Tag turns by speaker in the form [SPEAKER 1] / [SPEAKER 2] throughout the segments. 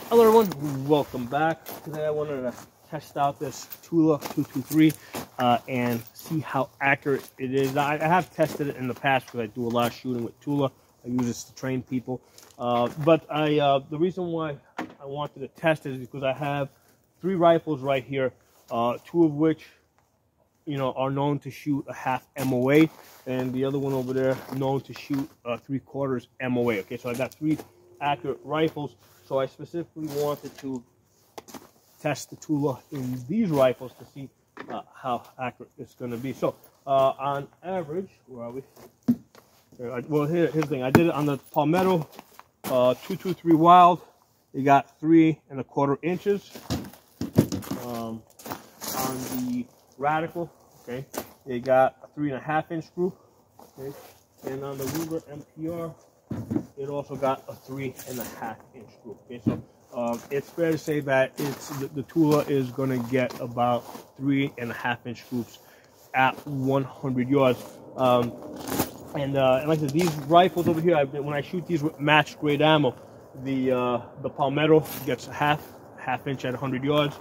[SPEAKER 1] Hello everyone, welcome back. Today I wanted to test out this Tula 223 and see how accurate it is. I have tested it in the past because I do a lot of shooting with Tula. I use this to train people. But the reason why I wanted to test it is because I have 3 rifles right here, 2 of which are known to shoot a half MOA, and the other one over there known to shoot 3/4 MOA. Okay, so I got 3 accurate rifles. So I specifically wanted to test the Tula in these rifles to see how accurate it's going to be. So on average, where are we? Well, here's the thing. I did it on the Palmetto 223 Wild. You got 3¼ inches. On the Radical, okay, you got a 3½ inch screw. Okay, and on the Ruger MPR, it also got a 3½ inch screw. Okay, so it's fair to say that the Tula is going to get about 3½ inch scoops at 100 yards. And like I said, these rifles over here, when I shoot these with matched grade ammo, the Palmetto gets a half inch at 100 yards.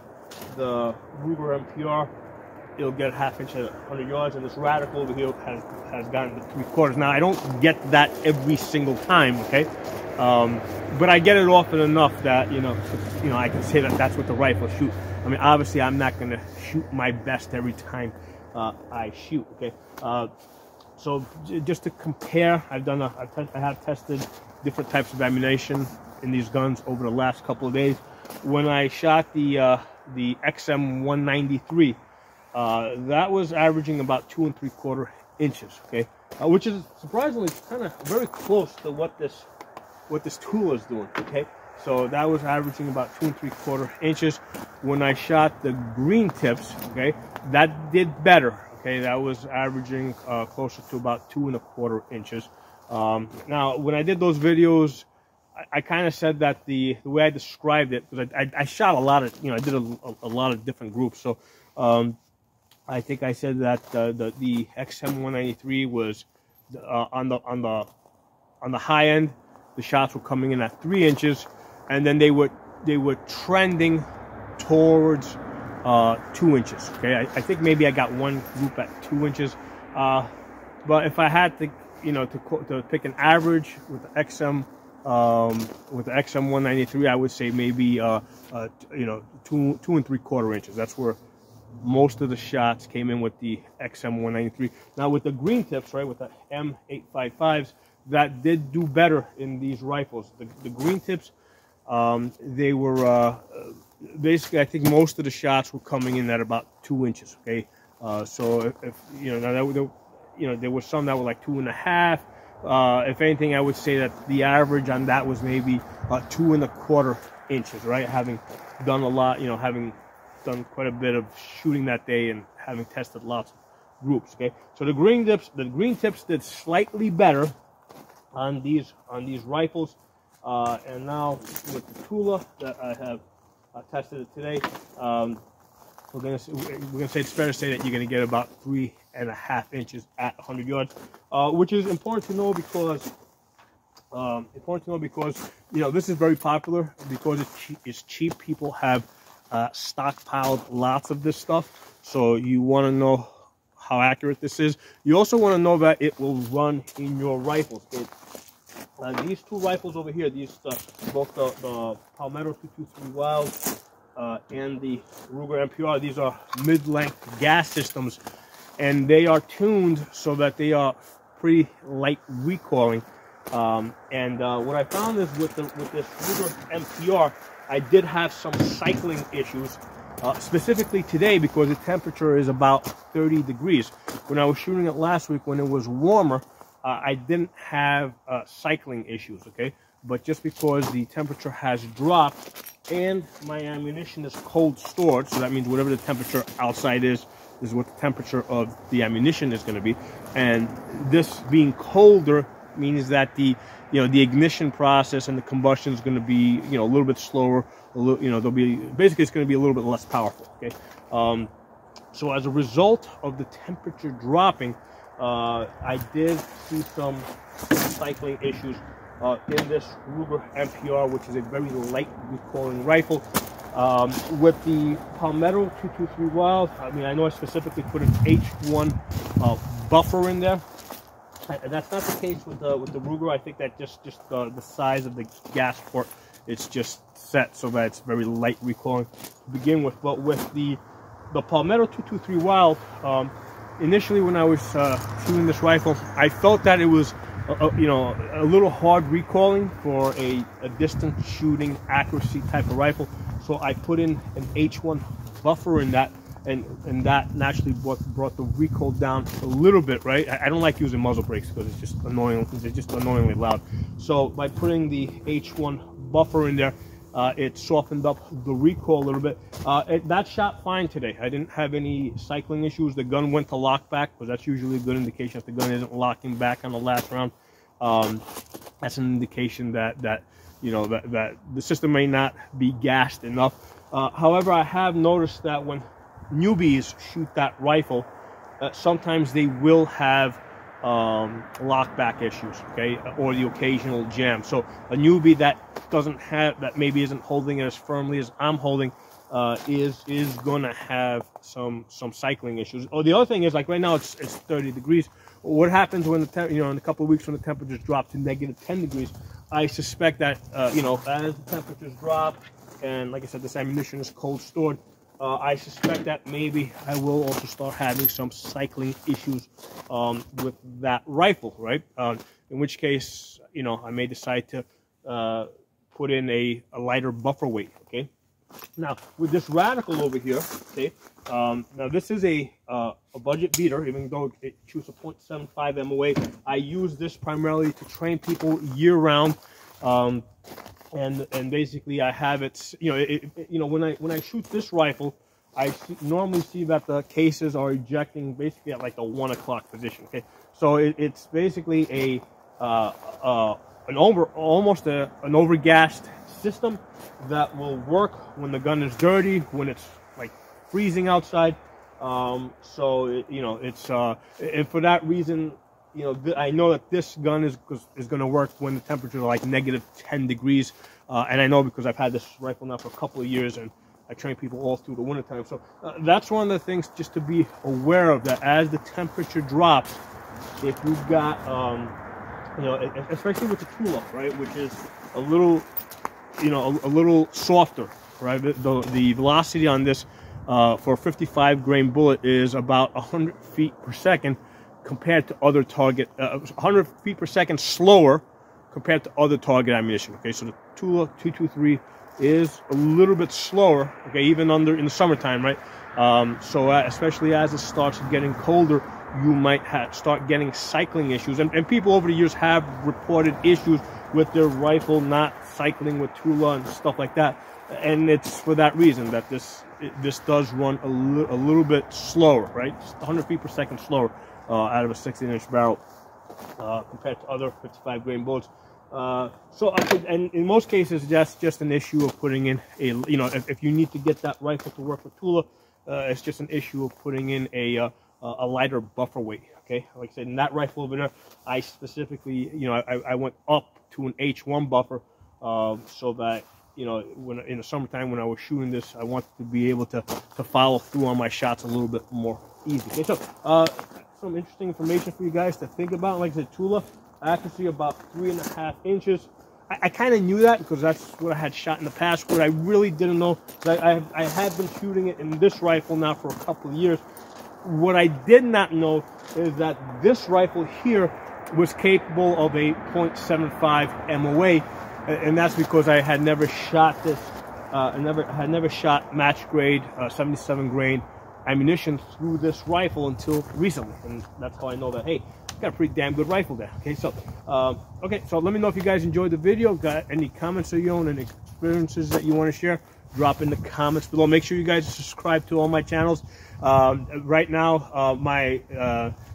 [SPEAKER 1] The Ruger MPR, it'll get a ½ inch at 100 yards, and this Radical over here has gotten to 3/4. Now, I don't get that every single time, okay? But I get it often enough that, I can say that that's what the rifle shoot. I mean, obviously, I'm not going to shoot my best every time I shoot, okay? So just to compare, I have tested different types of ammunition in these guns over the last couple of days. When I shot the XM 193, that was averaging about 2 3/4 inches, okay, which is surprisingly kind of very close to what this Tula is doing, okay. So that was averaging about 2 3/4 inches. When I shot the green tips, okay, that did better, okay. That was averaging closer to about 2 1/4 inches. Now, when I did those videos, I kind of said that the way I described it, because I shot a lot of, I did a lot of different groups, so I think I said that the XM 193 was on the high end. The shots were coming in at 3 inches, and then they were trending towards 2 inches. Okay, I think maybe I got one group at 2 inches, but if I had to, to pick an average with the XM 193, I would say maybe 2 3/4 inches. That's where most of the shots came in with the XM 193. Now with the green tips, right, with the M855s, that did do better in these rifles. The green tips, they were basically, I think most of the shots were coming in at about 2 inches. Okay, so if there were some that were like 2½. If anything, I would say that the average on that was maybe 2 1/4 inches, right? Having done a lot, having done quite a bit of shooting that day and having tested lots of groups. Okay, so the green tips did slightly better on these rifles, and now with the Tula that I have tested it today, we're gonna say it's fair to say that you're gonna get about 3½ inches at 100 yards, which is important to know because this is very popular because it's cheap. People have stockpiled lots of this stuff, so you want to know how accurate this is. You also want to know that it will run in your rifles. These 2 rifles over here, both the Palmetto 223 Wild and the Ruger MPR, these are mid-length gas systems, and they are tuned so that they are pretty light recoiling. What I found is with this Ruger MPR, I did have some cycling issues, specifically today because the temperature is about 30 degrees. When I was shooting it last week, when it was warmer, I didn't have cycling issues, okay? But just because the temperature has dropped and my ammunition is cold stored, so that means whatever the temperature outside is what the temperature of the ammunition is going to be. And this being colder means that the ignition process and the combustion is going to be a little bit slower. Basically it's going to be a little bit less powerful. Okay, so as a result of the temperature dropping, I did see some cycling issues in this Ruger MPR, which is a very light recoiling rifle. With the Palmetto 223 Wild, I mean, I know I specifically put an H1 buffer in there. And that's not the case with the Ruger. I think that just the size of the gas port, it's just set so that it's very light recoiling to begin with. But with the Palmetto 223 Wild, initially when I was shooting this rifle, I felt that it was a little hard recoiling for a distance shooting accuracy type of rifle. So I put in an H1 buffer in that. And that naturally brought the recoil down a little bit, right? I don't like using muzzle brakes because it's just annoying. It's just annoyingly loud. So by putting the H1 buffer in there, it softened up the recoil a little bit. That shot fine today. I didn't have any cycling issues. The gun went to lock back, because that's usually a good indication if the gun isn't locking back on the last round. That's an indication that the system may not be gassed enough. However, I have noticed that when newbies shoot that rifle, sometimes they will have lockback issues, okay, or the occasional jam. So a newbie that maybe isn't holding it as firmly as I'm holding is going to have some cycling issues. Oh, the other thing is, like right now it's 30 degrees. What happens when in a couple of weeks when the temperatures drop to -10 degrees? I suspect that as the temperatures drop, and like I said, this ammunition is cold stored, I suspect that maybe I will also start having some cycling issues with that rifle, right? In which case, I may decide to put in a lighter buffer weight, okay? Now, with this Radical over here, okay, now this is a budget beater, even though it shoots a .75 MOA. I use this primarily to train people year-round. And basically I have it, when I shoot this rifle, I normally see that the cases are ejecting basically at like the 1 o'clock position. Okay, so it's basically almost an overgassed system that will work when the gun is dirty, when it's like freezing outside. And for that reason, I know that this gun is going to work when the temperatures are like -10 degrees, and I know because I've had this rifle now for a couple of years, and I train people all through the wintertime. So that's one of the things just to be aware of, that as the temperature drops, if you've got, especially with the Tula, right, which is a little, a little softer, right? The velocity on this for a 55 grain bullet is about 100 feet per second. Compared to other target, 100 feet per second slower compared to other target ammunition. Okay, so the Tula 223 is a little bit slower. Okay, even in the summertime, right? So especially as it starts getting colder, you might start getting cycling issues. And people over the years have reported issues with their rifle not cycling with Tula and stuff like that. And it's for that reason that this does run a little bit slower, right? Just 100 feet per second slower. Out of a 16-inch barrel compared to other 55 grain bullets. And in most cases, that's just an issue of putting in if you need to get that rifle to work with Tula, it's just an issue of putting in a lighter buffer weight. Okay, like I said, in that rifle over there, I specifically, I went up to an H1 buffer so that when in the summertime when I was shooting this, I wanted to be able to follow through on my shots a little bit more easy. Okay, so some interesting information for you guys to think about. Like I said, Tula accuracy about 3.5 inches. I kind of knew that because that's what I had shot in the past. What I really didn't know, I have been shooting it in this rifle now for a couple of years. What I did not know is that this rifle here was capable of a .75 MOA, and that's because I had never shot this. I had never shot match grade 77 grain ammunition through this rifle until recently, and that's how I know that, hey, got a pretty damn good rifle there. Okay, so let me know if you guys enjoyed the video. Got any comments of your own and experiences that you want to share? Drop in the comments below. Make sure you guys subscribe to all my channels. Right now,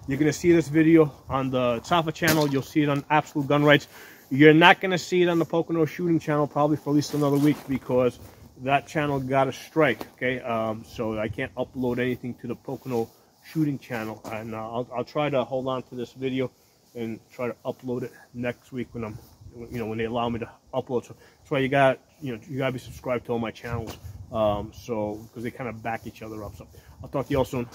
[SPEAKER 1] you're gonna see this video on the Safa channel. You'll see it on Absolute Gun Rights. You're not gonna see it on the Pocono Shooting channel probably for at least another week, because that channel got a strike. Okay, so I can't upload anything to the Pocono Shooting channel, and I'll try to hold on to this video and try to upload it next week when I'm you know, when they allow me to upload. So that's why you got, you know, you gotta be subscribed to all my channels. So because they kind of back each other up. So I'll talk to you all soon.